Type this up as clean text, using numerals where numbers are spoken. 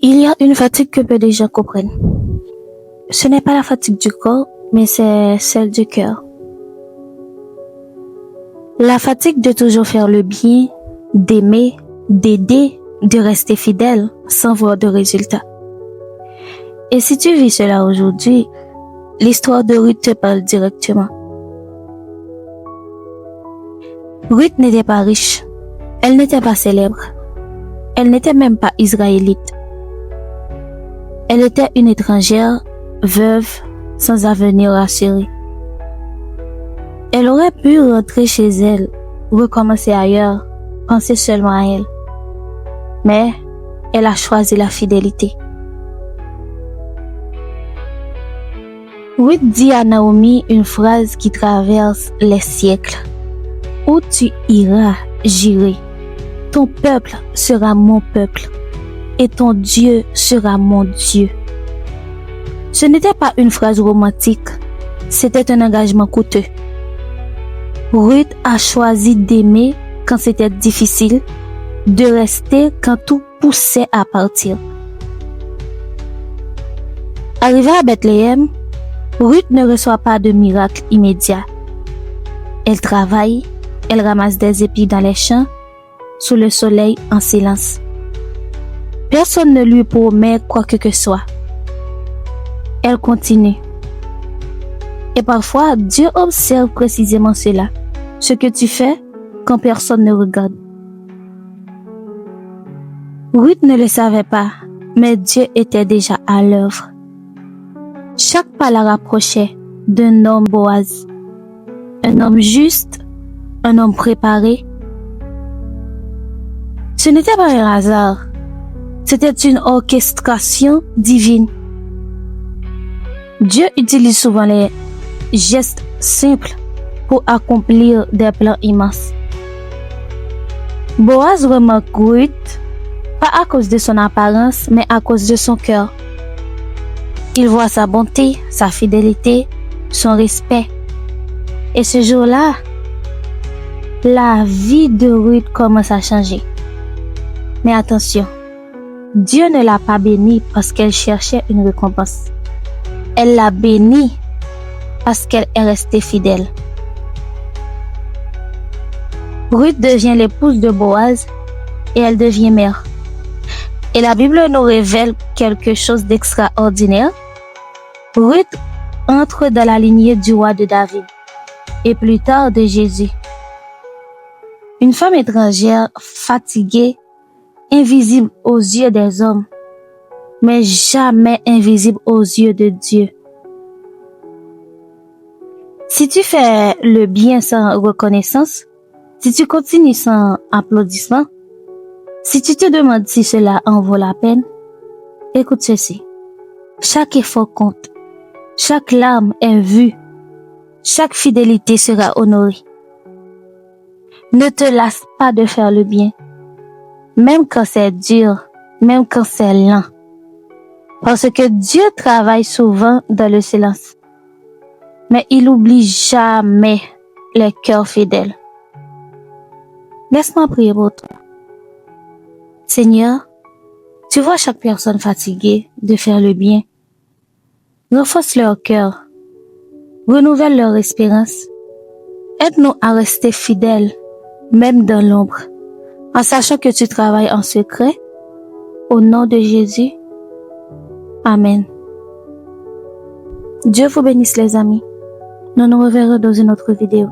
Il y a une fatigue que peu de gens comprennent. Ce n'est pas la fatigue du corps, mais c'est celle du cœur. La fatigue de toujours faire le bien, d'aimer, d'aider, de rester fidèle sans voir de résultat. Et si tu vis cela aujourd'hui, l'histoire de Ruth te parle directement. Ruth n'était pas riche, elle n'était pas célèbre, elle n'était même pas israélite. Elle était une étrangère, veuve, sans avenir assuré. Elle aurait pu rentrer chez elle, recommencer ailleurs, penser seulement à elle. Mais elle a choisi la fidélité. Ruth dit à Naomi une phrase qui traverse les siècles. Où tu iras, j'irai. Ton peuple sera mon peuple et ton Dieu sera mon Dieu. Ce n'était pas une phrase romantique, c'était un engagement coûteux. Ruth a choisi d'aimer quand c'était difficile, de rester quand tout poussait à partir. Arrivée à Bethléem, Ruth ne reçoit pas de miracle immédiat. Elle travaille, elle ramasse des épis dans les champs, sous le soleil en silence. Personne ne lui promet quoi que ce soit. Elle continue. Et parfois, Dieu observe précisément cela, ce que tu fais quand personne ne regarde. Ruth ne le savait pas, mais Dieu était déjà à l'œuvre. Chaque pas la rapprochait d'un homme Boaz, un homme juste, un homme préparé. Ce n'était pas un hasard, c'était une orchestration divine. Dieu utilise souvent les gestes simples pour accomplir des plans immenses. Boaz remarque Ruth, pas à cause de son apparence, mais à cause de son cœur. Il voit sa bonté, sa fidélité, son respect. Et ce jour-là, la vie de Ruth commence à changer. Mais attention, Dieu ne l'a pas bénie parce qu'elle cherchait une récompense. Elle l'a bénie parce qu'elle est restée fidèle. Ruth devient l'épouse de Boaz et elle devient mère. Et la Bible nous révèle quelque chose d'extraordinaire. Ruth entre dans la lignée du roi de David et plus tard de Jésus. Une femme étrangère, fatiguée, invisible aux yeux des hommes, mais jamais invisible aux yeux de Dieu. Si tu fais le bien sans reconnaissance, si tu continues sans applaudissement, si tu te demandes si cela en vaut la peine, écoute ceci. Chaque effort compte. Chaque larme est vue. Chaque fidélité sera honorée. Ne te lasse pas de faire le bien, même quand c'est dur, même quand c'est lent. Parce que Dieu travaille souvent dans le silence. Mais il n'oublie jamais les cœurs fidèles. Laisse-moi prier pour toi. Seigneur, tu vois chaque personne fatiguée de faire le bien. Renforce leur cœur. Renouvelle leur espérance. Aide-nous à rester fidèles, même dans l'ombre, en sachant que tu travailles en secret. Au nom de Jésus. Amen. Dieu vous bénisse les amis. Nous nous reverrons dans une autre vidéo.